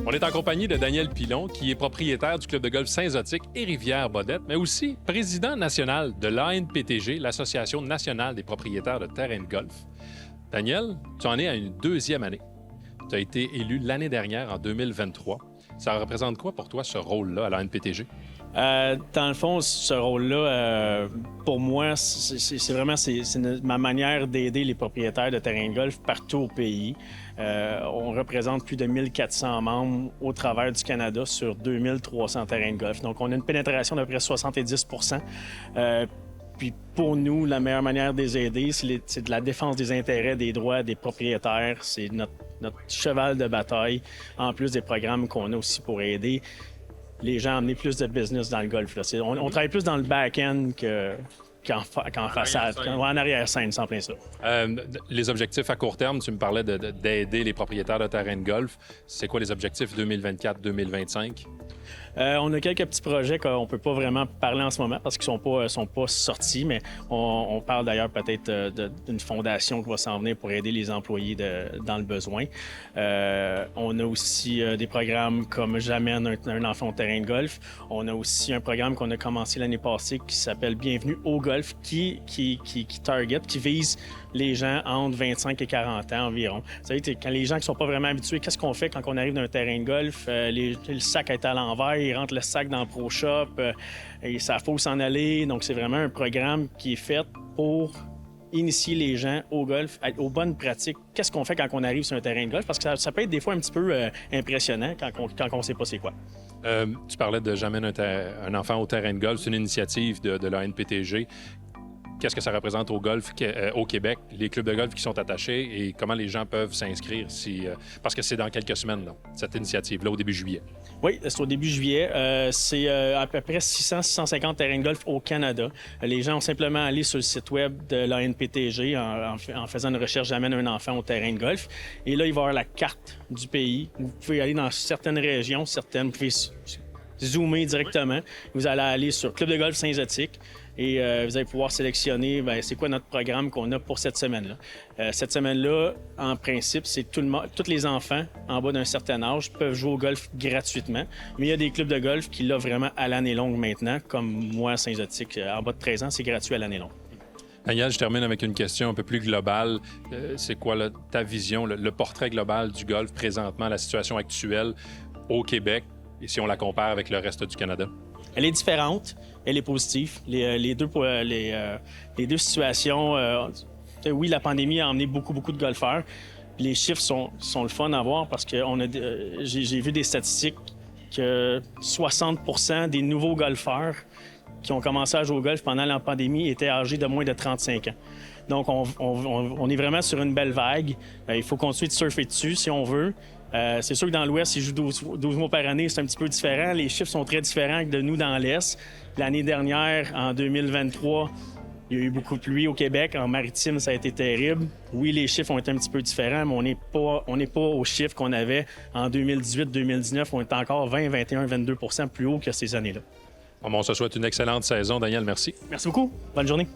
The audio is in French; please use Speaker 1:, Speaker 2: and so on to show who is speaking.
Speaker 1: On est en compagnie de Daniel Pilon, qui est propriétaire du club de golf Saint-Zotique et Rivière-Bodette, mais aussi président national de l'ANPTG, l'Association nationale des propriétaires de terrains de golf. Daniel, tu en es à une deuxième année. Tu as été élu l'année dernière, en 2023. Ça représente quoi pour toi, ce rôle-là à l'ANPTG?
Speaker 2: Dans le fond, ce rôle-là, pour moi, c'est vraiment ma manière d'aider les propriétaires de terrains de golf partout au pays. On représente plus de 1400 membres au travers du Canada sur 2300 terrains de golf. Donc, on a une pénétration d'à peu près 70 Puis pour nous, la meilleure manière de les aider, c'est de la défense des intérêts, des droits des propriétaires. C'est notre cheval de bataille, en plus des programmes qu'on a aussi pour aider les gens à amener plus de business dans le golf. Là. On travaille plus dans le back-end qu'en façade, en arrière-scène, sans plein ça.
Speaker 1: Les objectifs à court terme, tu me parlais d'aider les propriétaires de terrains de golf. C'est quoi les objectifs 2024-2025?
Speaker 2: On a quelques petits projets qu'on ne peut pas vraiment parler en ce moment parce qu'ils ne sont pas sortis, mais on parle d'ailleurs peut-être d'une fondation qui va s'en venir pour aider les employés dans le besoin. On a aussi des programmes comme J'amène un enfant au terrain de golf. On a aussi un programme qu'on a commencé l'année passée qui s'appelle Bienvenue au golf, qui vise les gens entre 25 et 40 ans environ. Vous savez, quand les gens qui ne sont pas vraiment habitués, qu'est-ce qu'on fait quand on arrive d'un terrain de golf? Le sac est à l'envers, ils rentrent le sac dans le Pro Shop, et ça faut s'en aller. Donc, c'est vraiment un programme qui est fait pour initier les gens au golf, aux bonnes pratiques. Qu'est-ce qu'on fait quand on arrive sur un terrain de golf? Parce que ça peut être des fois un petit peu impressionnant quand on ne sait pas c'est quoi.
Speaker 1: Tu parlais de J'amène un enfant au terrain de golf. C'est une initiative de l'ANPTG. Qu'est-ce que ça représente au golf au Québec, les clubs de golf qui sont attachés et comment les gens peuvent s'inscrire parce que c'est dans quelques semaines, là, cette initiative-là, au début juillet.
Speaker 2: Oui, c'est au début juillet. C'est à peu près 600-650 terrains de golf au Canada. Les gens ont simplement allé sur le site web de l'ANPTG en faisant une recherche « J'amène un enfant au terrain de golf ». Et là, il va y avoir la carte du pays. Vous pouvez aller dans certaines régions, vous pouvez zoomer directement. Vous allez aller sur Club de golf Saint-Zotique. Et vous allez pouvoir sélectionner c'est quoi notre programme qu'on a pour cette semaine-là. Cette semaine-là, en principe, c'est tous les enfants en bas d'un certain âge peuvent jouer au golf gratuitement. Mais il y a des clubs de golf qui l'offrent vraiment à l'année longue maintenant, comme moi, Saint-Zotique, en bas de 13 ans, c'est gratuit à l'année longue.
Speaker 1: Daniel, je termine avec une question un peu plus globale. C'est quoi ta vision, le portrait global du golf présentement, la situation actuelle au Québec, et si on la compare avec le reste du Canada?
Speaker 2: Elle est différente, elle est positive. Les deux situations, oui, la pandémie a emmené beaucoup de golfeurs. Les chiffres sont le fun à voir parce que j'ai vu des statistiques que 60% des nouveaux golfeurs qui ont commencé à jouer au golf pendant la pandémie étaient âgés de moins de 35 ans. Donc, on est vraiment sur une belle vague. Il faut continuer de surfer dessus si on veut. C'est sûr que dans l'Ouest, ils jouent 12 mois par année, c'est un petit peu différent. Les chiffres sont très différents que de nous dans l'Est. L'année dernière, en 2023, il y a eu beaucoup de pluie au Québec. En maritime, ça a été terrible. Oui, les chiffres ont été un petit peu différents, mais on n'est pas aux chiffres qu'on avait en 2018-2019. On est encore 20, 21, 22 % plus haut que ces années-là.
Speaker 1: On se souhaite une excellente saison. Daniel, merci.
Speaker 2: Merci beaucoup. Bonne journée.